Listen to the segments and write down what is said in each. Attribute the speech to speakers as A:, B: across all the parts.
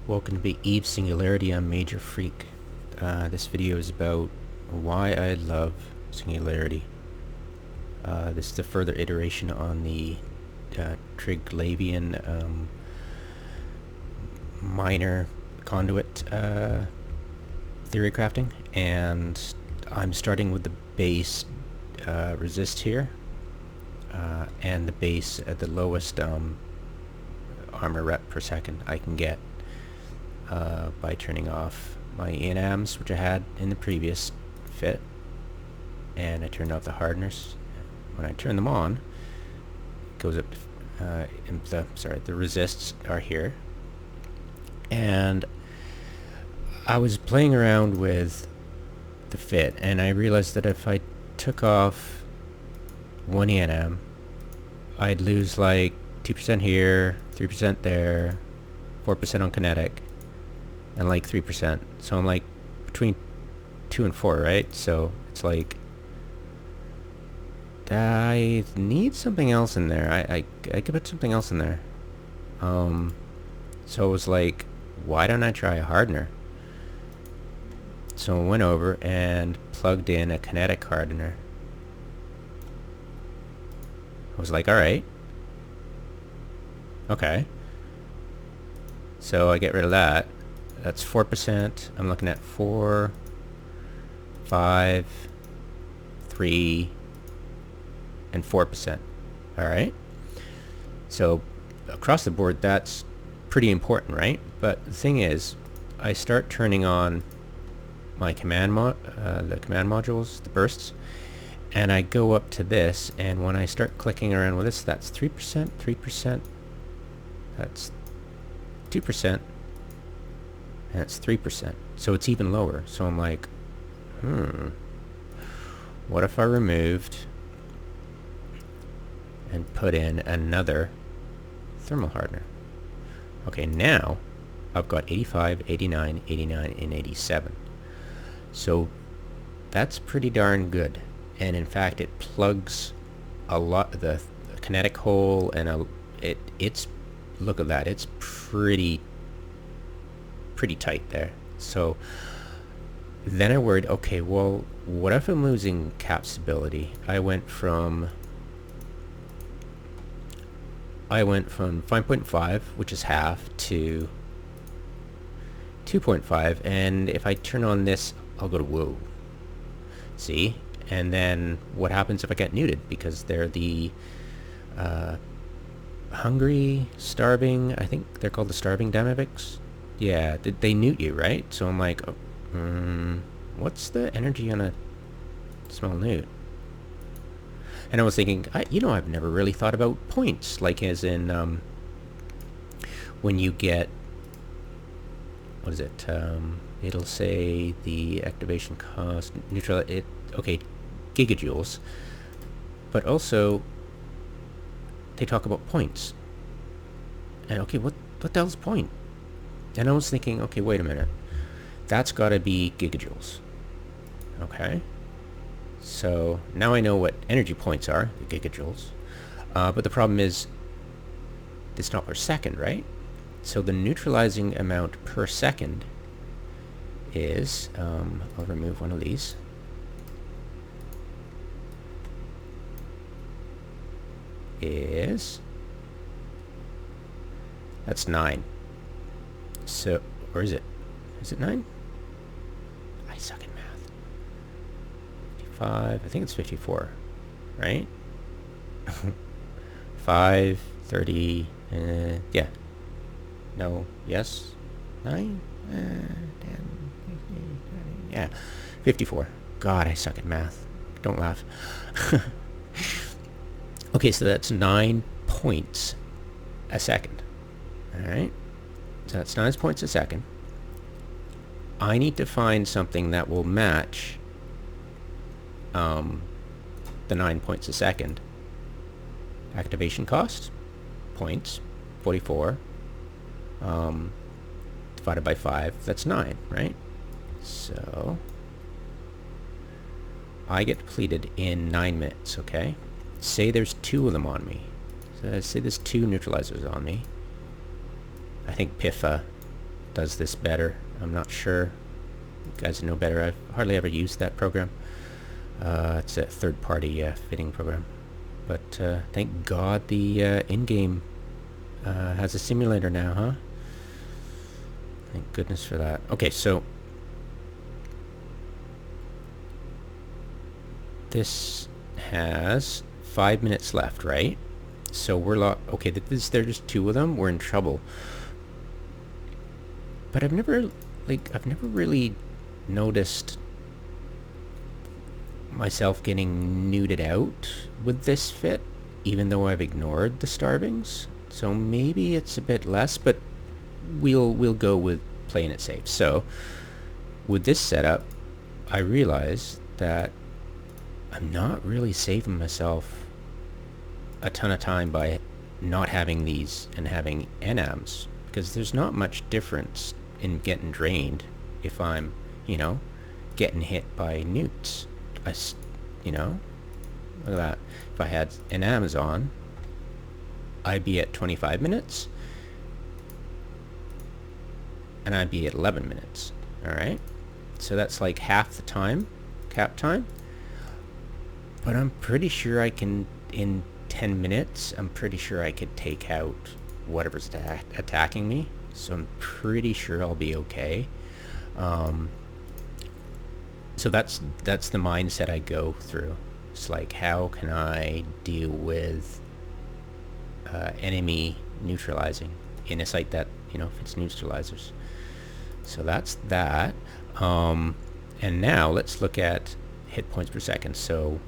A: Welcome to Eve Singularity. I'm Major Freak. This video is about why I love Singularity. This is a further iteration on the triglavian minor conduit Theorycrafting, and I'm starting with the base resist here, and the base at the lowest armor rep per second I can get by turning off my EMs, which I had in the previous fit, and I turned off the hardeners. When I turn them on, it goes up to, the resists are here, and I was playing around with the fit, and I realized that if I took off one EM, I'd lose like 2% here, 3% there, 4% on kinetic, and like 3%. So I'm like between 2 and 4, right? So it's like I need something else in there. I could put something else in there. So it was like, why don't I try a hardener? So I went over and plugged in a Kinetic Hardener. I was like, alright. Okay. So I get rid of that. That's 4%. I'm looking at 4, 5, 3, and 4%. Alright. So across the board, that's pretty important, right? But the thing is, I start turning on my command the command modules, the bursts, and I go up to this, and when I start clicking around with this, that's 3%, 3%, that's 2%, and it's 3%. So it's even lower. So I'm like, what if I removed and put in another thermal hardener? Okay, now I've got 85, 89, 89, and 87. So that's pretty darn good. And in fact, it plugs a lot of the kinetic hole, and it's look at that, it's pretty tight there. So then I worried, okay, well, what if I'm losing cap stability? I went from 5.5, which is half, to 2.5, and if I turn on this, I'll go to whoa. See? And then what happens if I get neuted? Because they're the hungry, starving, I think they're called the starving Damavics. Yeah, they newt you, right? So I'm like, what's the energy on a small newt? And I was thinking, I've never really thought about points, like as in when you get, what is it? It'll say the activation cost, neutral, okay, gigajoules, but also they talk about points. And okay, what the hell's point? And I was thinking, okay, wait a minute, that's got to be gigajoules. Okay, so now I know what energy points are, the gigajoules, but the problem is it's not per second, right? So the neutralizing amount per second is, I'll remove one of these. That's 9. So, or is it 9? I suck at math. 55, I think it's 54, right? 5, 30, yeah. No, yes, 9, 10, 15, 20, yeah, 54. God, I suck at math. Don't laugh. Okay, so that's 9 points a second. Alright? So that's 9 points a second. I need to find something that will match the 9 points a second. Activation cost, points, 44. Divided by 5, that's 9, right? So I get depleted in 9 minutes, okay? Say there's 2 of them on me. So say there's 2 neutralizers on me. I think Piff does this better. I'm not sure. You guys know better. I've hardly ever used that program. It's a third-party fitting program. But thank God the in-game has a simulator now, huh? Thank goodness for that. Okay, so this has 5 minutes left, right? So we're okay, there's just 2 of them. We're in trouble. But I've never really noticed myself getting nuded out with this fit, even though I've ignored the starvings. So maybe it's a bit less, but we'll go with playing it safe. So with this setup, I realize that I'm not really saving myself a ton of time by not having these and having enams, because there's not much difference in getting drained if I'm, getting hit by newts. Look at that. If I had an Amazon, I'd be at 25 minutes and I'd be at 11 minutes. Alright, so that's like half the time, cap time. But I'm pretty sure I can, in 10 minutes, I'm pretty sure I could take out whatever's attacking me. So I'm pretty sure I'll be okay. So that's the mindset I go through. It's like, how can I deal with enemy neutralizing in a site that, fits neutralizers. So that's that. And now let's look at hit points per second. So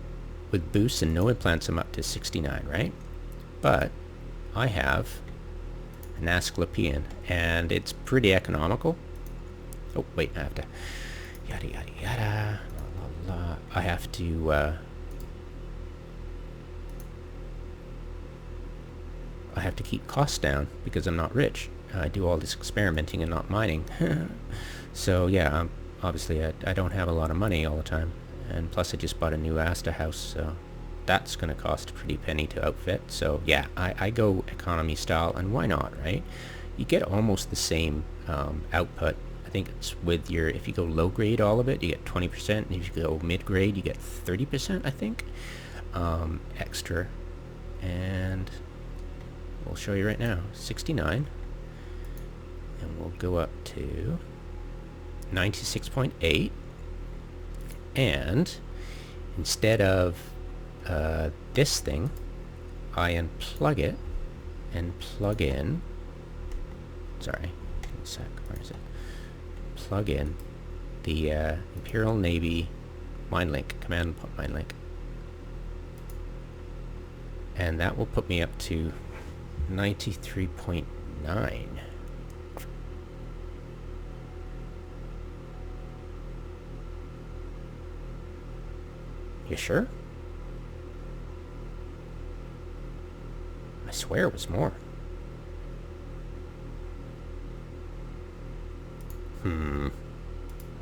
A: with boosts and no implants, I'm up to 69, right? But I have an Asclepian, and it's pretty economical. Oh, wait, I have to... Yada, yada, yada. La, la, la. I have to... I have to keep costs down because I'm not rich. I do all this experimenting and not mining. So yeah, obviously I don't have a lot of money all the time. And plus I just bought a new Asta house, so that's going to cost a pretty penny to outfit. So yeah, I go economy style, and why not, right? You get almost the same output. I think it's with your, if you go low grade all of it, you get 20%, and if you go mid grade, you get 30%, I think, extra. And we'll show you right now, 69, and we'll go up to 96.8, and instead of this thing, I unplug it and plug in, sorry, one sec, where is it? Plug in the Imperial Navy MineLink, command MineLink, and that will put me up to 93.9. You sure? I swear it was more.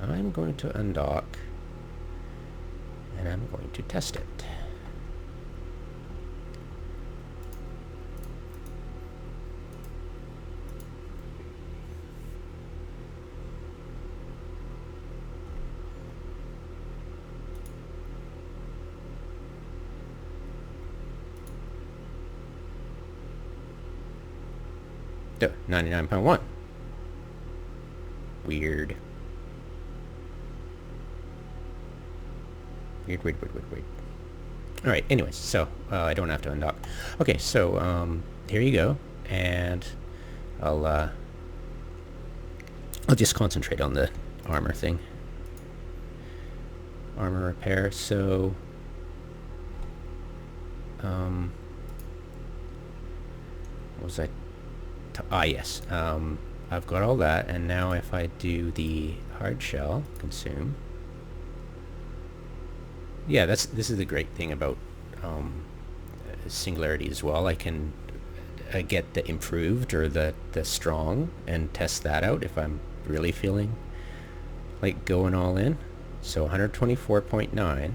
A: I'm going to undock, and I'm going to test it. Oh, 99.1. Weird. Weird. Alright, anyways, so I don't have to undock. Okay, so here you go, and I'll just concentrate on the armor thing. Armor repair, so what was I? Yes. I've got all that, and now if I do the Hardshell consume, yeah, this is the great thing about Singularity as well. I can get the improved or the strong and test that out if I'm really feeling like going all in. So 124.9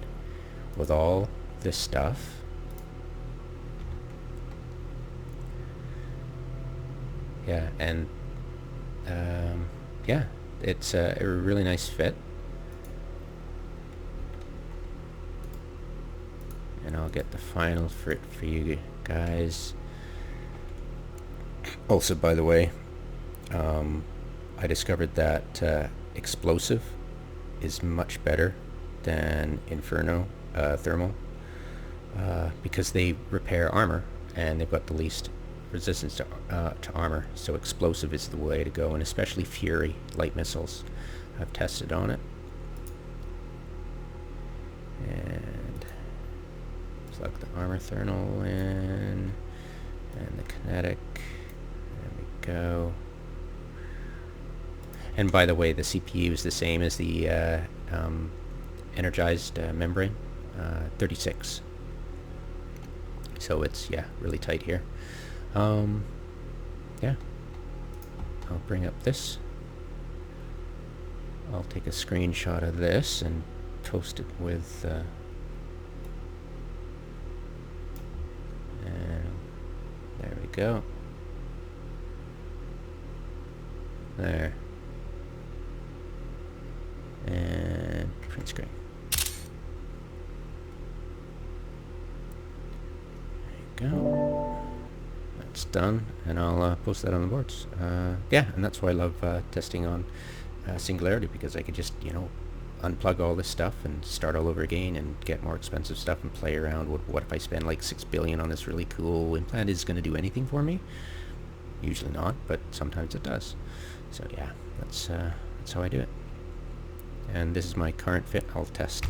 A: with all this stuff. Yeah, and yeah, it's a really nice fit. And I'll get the final for you guys. Also, by the way, I discovered that explosive is much better than Inferno thermal because they repair armor and they've got the least resistance to armor. So explosive is the way to go, and especially Fury light missiles. I've tested on it. And plug the armor thermal in, and the kinetic. There we go. And by the way, the CPU is the same as the energized membrane, 36. So it's, yeah, really tight here. Yeah. I'll bring up this. I'll take a screenshot of this and toast it with and there we go. There. And print screen. There you go. That's done, and I'll post that on the boards. Yeah, and that's why I love testing on Singularity, because I could just, you know, unplug all this stuff and start all over again and get more expensive stuff and play around. What if I spend like 6 billion on this really cool implant? Is it going to do anything for me? Usually not, but sometimes it does. So yeah, that's how I do it. And this is my current fit. I'll test